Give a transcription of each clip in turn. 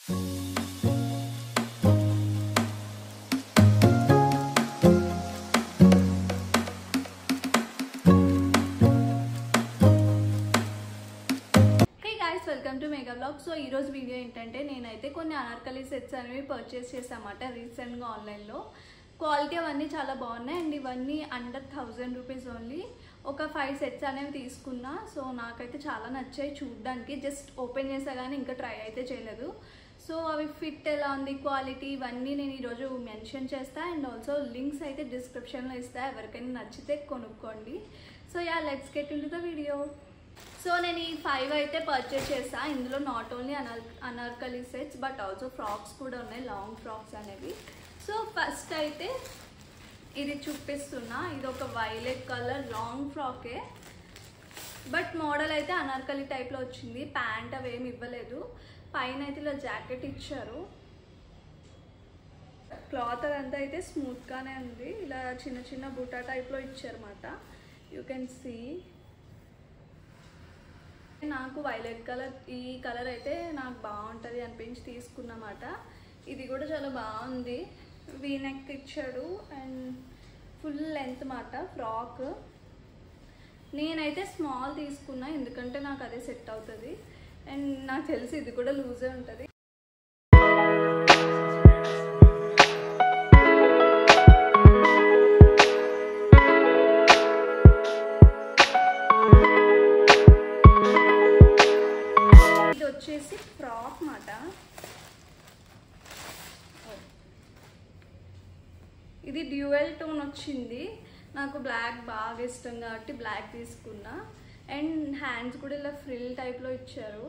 Welcome to mega blog. So ఈరోజు video ఏంటంటే నేనైతే కొన్ని అనార్కలి సెట్స్ అనేవి పర్చేస్ చేసామన్నమాట రీసెంట్గా ఆన్లైన్లో. క్వాలిటీ అవన్నీ చాలా బాగున్నాయి అండ్ ఇవన్నీ అండర్ 1000 రూపీస్ ఓన్లీ. ఒక 5 సెట్స్ అనేవి తీసుకున్నా. సో నాకైతే చాలా నచ్చాయి చూడడానికి. జస్ట్ ఓపెన్ చేసా కానీ ఇంకా ట్రై అయితే చేయలేదు. సో అవి ఫిట్ ఎలా ఉంది, క్వాలిటీ, ఇవన్నీ నేను ఈరోజు మెన్షన్ చేస్తా అండ్ ఆల్సో లింక్స్ అయితే డిస్క్రిప్షన్లో ఇస్తా. ఎవరికైనా నచ్చితే కొనుక్కోండి. So yeah, let's get into the video. So నేను ఈ 5 అయితే పర్చేస్ చేసా. ఇందులో not only anarkali sets but also frocks కూడా ఉన్నాయి, లాంగ్ ఫ్రాక్స్ అనేవి. సో ఫస్ట్ అయితే ఇది చూపిస్తున్నా. ఇది ఒక వైలెట్ కలర్ లాంగ్ ఫ్రాకే బట్ మోడల్ అయితే అనార్కలి టైప్లో వచ్చింది. ప్యాంట్ అవి ఏమి ఇవ్వలేదు. పైన అయితే ఇలా జాకెట్ ఇచ్చారు. క్లాత్ అదంతా అయితే స్మూత్గానే ఉంది. ఇలా చిన్న చిన్న బూటా టైప్లో ఇచ్చారన్నమాట. You can see. నాకు వైలెట్ కలర్, ఈ కలర్ అయితే నాకు బాగుంటుంది అనిపించి తీసుకున్నమాట. ఇది కూడా చాలా బాగుంది. వీ నెక్ ఇచ్చాడు అండ్ ఫుల్ లెంత్ మాట ఫ్రాక్. నేనైతే స్మాల్ తీసుకున్నా ఎందుకంటే నాకు అదే సెట్ అవుతుంది అండ్ నాకు తెలిసి ఇది కూడా లూజే ఉంటుంది. వచ్చేసి ఫ్రాక్ మాట. ఇది డ్యూయల్ టోన్ వచ్చింది. నాకు బ్లాక్ బాగా ఇష్టం కాబట్టి బ్లాక్ తీసుకున్నా. అండ్ హ్యాండ్స్ కూడా ఇలా ఫ్రిల్ టైప్లో ఇచ్చారు.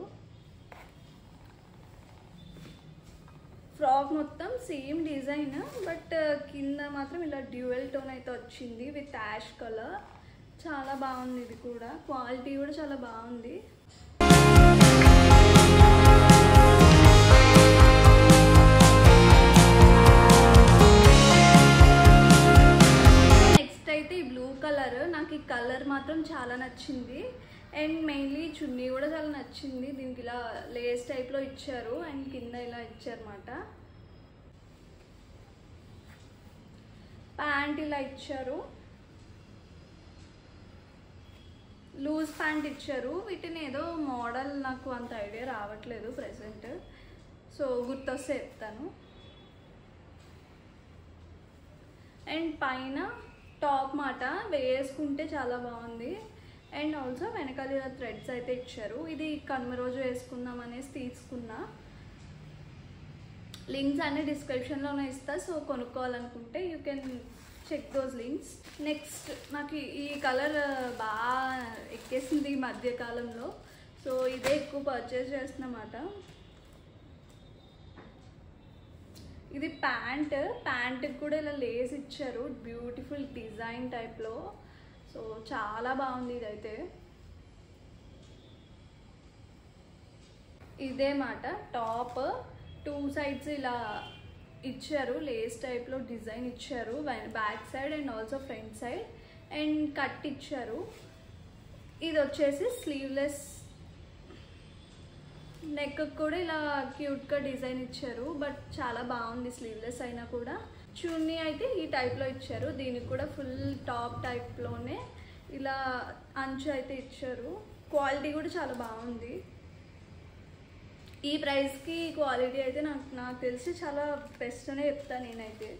ఫ్రాక్ మొత్తం సేమ్ డిజైన్ బట్ కింద మాత్రం ఇలా డ్యూయల్ టోన్ అయితే వచ్చింది విత్ యాష్ కలర్. చాలా బాగుంది. ఇది కూడా క్వాలిటీ కూడా చాలా బాగుంది. అయితే ఈ బ్లూ కలర్, నాకు ఈ కలర్ మాత్రం చాలా నచ్చింది అండ్ మెయిన్లీ చున్నీ కూడా చాలా నచ్చింది. దీనికి ఇలా లేస్ టైప్లో ఇచ్చారు అండ్ కింద ఇలా ఇచ్చారన్నమాట. ప్యాంట్ ఇలా ఇచ్చారు, లూజ్ ప్యాంట్ ఇచ్చారు. వీటిని ఏదో మోడల్ నాకు అంత ఐడియా రావట్లేదు ప్రెసెంట్. సో గుర్తొస్తే చెప్తాను. అండ్ పైన టాప్ మాట వేసుకుంటే చాలా బాగుంది అండ్ ఆల్సో వెనకాల ఇలా థ్రెడ్స్ అయితే ఇచ్చారు. ఇది కనుమ రోజు వేసుకుందాం అనేసి తీసుకున్నా. లింక్స్ అన్ని డిస్క్రిప్షన్లోనే ఇస్తా. సో కొనుక్కోవాలనుకుంటే you can check those links. Next నాకు ఈ కలర్ బాగా ఎక్కేసింది ఈ మధ్యకాలంలో. సో ఇదే ఎక్కువ పర్చేస్ చేస్తున్నమాట. ఇది ప్యాంట్కి కూడా ఇలా లేస్ ఇచ్చారు, బ్యూటిఫుల్ డిజైన్ టైప్లో. సో చాలా బాగుంది ఇదైతే. ఇదే మాట టాప్. 2 సైడ్స్ ఇలా ఇచ్చారు, లేస్ టైప్లో డిజైన్ ఇచ్చారు back side and also front side and cut ఇచ్చారు. ఇది వచ్చేసి స్లీవ్లెస్. నెక్ కూడా ఇలా క్యూట్గా డిజైన్ ఇచ్చారు బట్ చాలా బాగుంది స్లీవ్లెస్ అయినా కూడా. చున్నీ అయితే ఈ టైప్లో ఇచ్చారు. దీనికి కూడా ఫుల్ టాప్ టైప్లోనే ఇలా అంచు అయితే ఇచ్చారు. క్వాలిటీ కూడా చాలా బాగుంది. ఈ ప్రైస్కి క్వాలిటీ అయితే నాకు తెలిసి చాలా బెస్ట్ అనే చెప్తాను నేనైతే.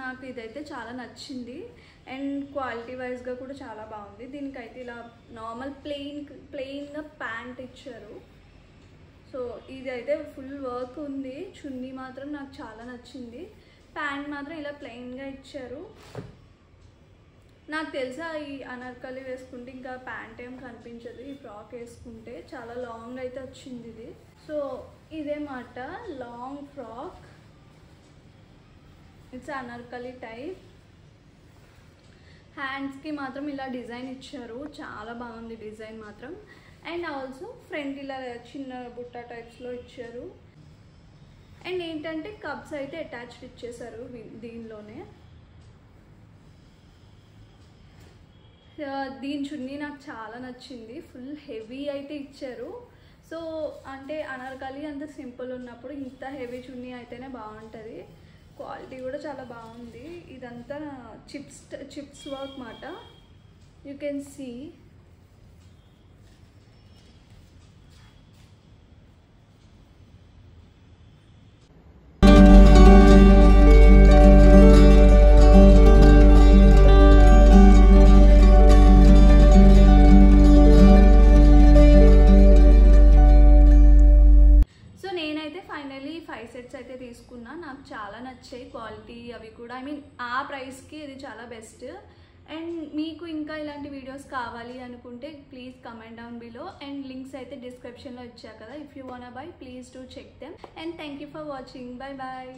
నాకు ఇదైతే చాలా నచ్చింది అండ్ క్వాలిటీ వైజ్గా కూడా చాలా బాగుంది. దీనికైతే ఇలా నార్మల్ ప్లెయిన్గా ప్యాంట్ ఇచ్చారు. సో ఇదైతే ఫుల్ వర్క్ ఉంది. చున్నీ మాత్రం నాకు చాలా నచ్చింది. ప్యాంట్ మాత్రం ఇలా ప్లెయిన్గా ఇచ్చారు. నాకు తెలుసా ఈ అనార్కలి వేసుకుంటే ఇంకా ప్యాంట్ ఏం కనిపించదు. ఈ ఫ్రాక్ వేసుకుంటే చాలా లాంగ్ అయితే వచ్చింది ఇది. సో ఇదే మాట long frock. It's Anarkali type. హ్యాండ్స్కి మాత్రం ఇలా డిజైన్ ఇచ్చారు, చాలా బాగుంది డిజైన్ మాత్రం. అండ్ ఆల్సో ఫ్రంట్ ఇలా చిన్న బుట్ట టైప్స్లో ఇచ్చారు. అండ్ ఏంటంటే కప్స్ అయితే అటాచ్డ్ ఇచ్చేసారు దీనిలోనే. దీని చున్నీ నాకు చాలా నచ్చింది, ఫుల్ హెవీ అయితే ఇచ్చారు. సో అంటే అనార్కలి అంత సింపుల్ ఉన్నప్పుడు ఇంత హెవీ చున్నీ అయితేనే బాగుంటుంది. క్వాలిటీ కూడా చాలా బాగుంది. ఇదంతా చిప్స్ వర్క్ మాట, you can see. Finally 5 sets అయితే తీసుకున్నా, నాకు చాలా నచ్చాయి. క్వాలిటీ అవి కూడా, ఐ మీన్ ఆ ప్రైస్కి ఇది చాలా బెస్ట్. అండ్ మీకు ఇంకా ఇలాంటి వీడియోస్ కావాలి అనుకుంటే please comment down below. And links అయితే డిస్క్రిప్షన్లో ఇచ్చా కదా. If you want buy please do check them. And thank you for watching. Bye bye.